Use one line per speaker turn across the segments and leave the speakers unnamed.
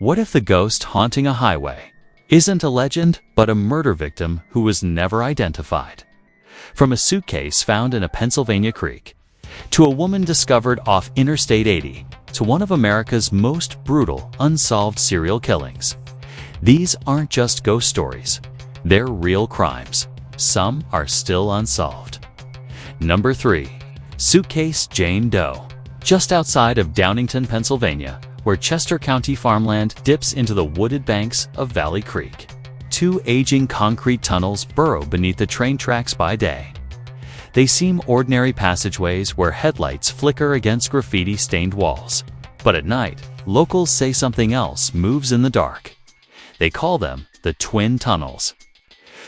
What if the ghost haunting a highway isn't a legend, but a murder victim who was never identified? From a suitcase found in a Pennsylvania creek, to a woman discovered off Interstate 80, to one of America's most brutal, unsolved serial killings. These aren't just ghost stories. They're real crimes. Some are still unsolved. Number 3. Suitcase Jane Doe. Just outside of Downingtown, Pennsylvania, where Chester County farmland dips into the wooded banks of Valley Creek, 2 aging concrete tunnels burrow beneath the train tracks by day. They seem ordinary passageways where headlights flicker against graffiti-stained walls. But at night, locals say something else moves in the dark. They call them the Twin Tunnels.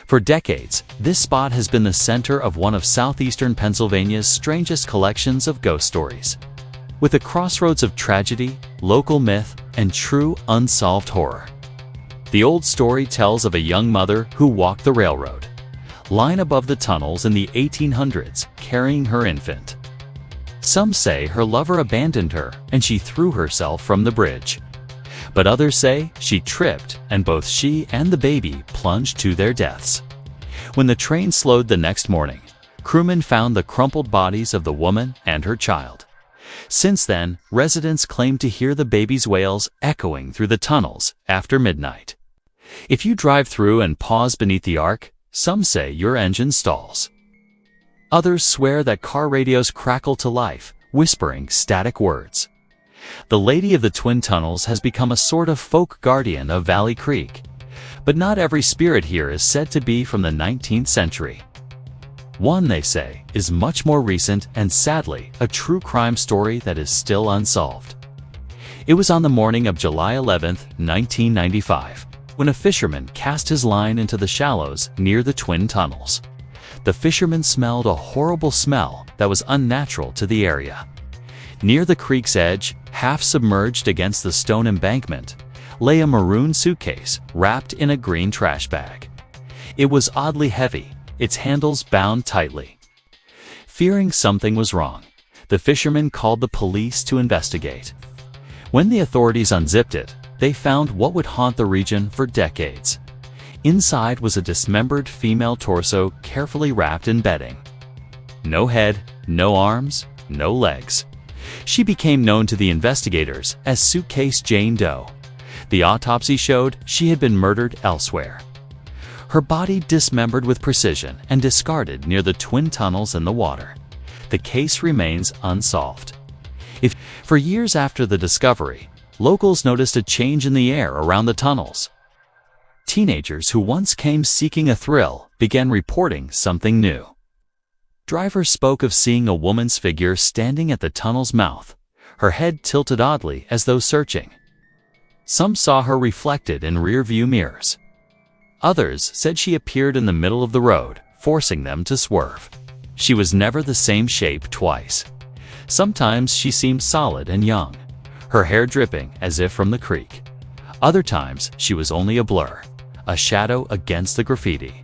For decades, this spot has been the center of one of southeastern Pennsylvania's strangest collections of ghost stories. With a crossroads of tragedy, local myth, and true unsolved horror. The old story tells of a young mother who walked the railroad line above the tunnels in the 1800s, carrying her infant. Some say her lover abandoned her and she threw herself from the bridge. But others say she tripped and both she and the baby plunged to their deaths. When the train slowed the next morning, crewmen found the crumpled bodies of the woman and her child. Since then, residents claim to hear the baby's wails echoing through the tunnels after midnight. If you drive through and pause beneath the arc, some say your engine stalls. Others swear that car radios crackle to life, whispering static words. The Lady of the Twin Tunnels has become a sort of folk guardian of Valley Creek. But not every spirit here is said to be from the 19th century. One, they say, is much more recent and sadly a true crime story that is still unsolved. It was on the morning of July 11, 1995, when a fisherman cast his line into the shallows near the Twin Tunnels. The fisherman smelled a horrible smell that was unnatural to the area. Near the creek's edge, half submerged against the stone embankment, lay a maroon suitcase wrapped in a green trash bag. It was oddly heavy, its handles bound tightly. Fearing something was wrong, the fisherman called the police to investigate. When the authorities unzipped it, they found what would haunt the region for decades. Inside was a dismembered female torso carefully wrapped in bedding. No head, no arms, no legs. She became known to the investigators as Suitcase Jane Doe. The autopsy showed she had been murdered elsewhere. Her body dismembered with precision and discarded near the Twin Tunnels in the water. The case remains unsolved. For years after the discovery, locals noticed a change in the air around the tunnels. Teenagers who once came seeking a thrill began reporting something new. Drivers spoke of seeing a woman's figure standing at the tunnel's mouth, her head tilted oddly as though searching. Some saw her reflected in rear-view mirrors. Others said she appeared in the middle of the road, forcing them to swerve. She was never the same shape twice. Sometimes she seemed solid and young, her hair dripping as if from the creek. Other times she was only a blur, a shadow against the graffiti.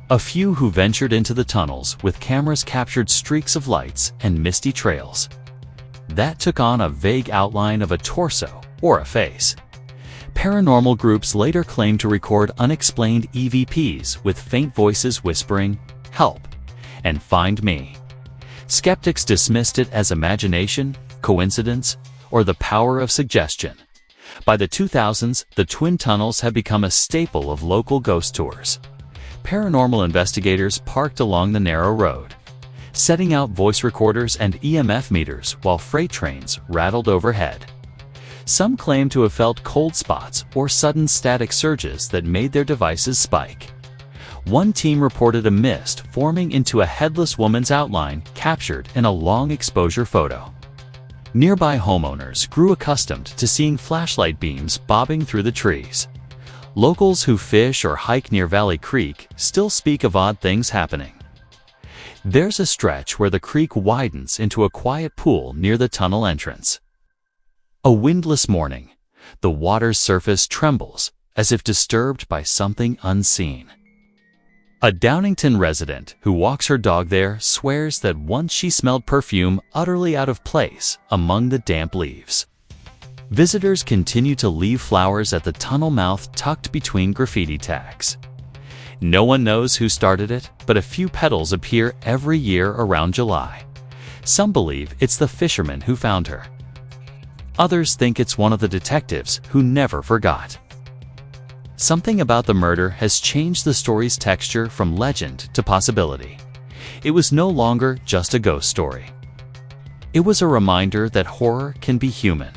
A few who ventured into the tunnels with cameras captured streaks of lights and misty trails that took on a vague outline of a torso or a face. Paranormal groups later claimed to record unexplained EVPs with faint voices whispering, "Help," and "Find me." Skeptics dismissed it as imagination, coincidence, or the power of suggestion. By the 2000s, the Twin Tunnels have become a staple of local ghost tours. Paranormal investigators parked along the narrow road, setting out voice recorders and EMF meters while freight trains rattled overhead. Some claim to have felt cold spots or sudden static surges that made their devices spike. One team reported a mist forming into a headless woman's outline captured in a long exposure photo. Nearby homeowners grew accustomed to seeing flashlight beams bobbing through the trees. Locals who fish or hike near Valley Creek still speak of odd things happening. There's a stretch where the creek widens into a quiet pool near the tunnel entrance. A windless morning, the water's surface trembles as if disturbed by something unseen. A Downingtown resident who walks her dog there swears that once she smelled perfume utterly out of place among the damp leaves. Visitors continue to leave flowers at the tunnel mouth tucked between graffiti tags. No one knows who started it, but a few petals appear every year around July. Some believe it's the fisherman who found her. Others think it's one of the detectives who never forgot. Something about the murder has changed the story's texture from legend to possibility. It was no longer just a ghost story. It was a reminder that horror can be human,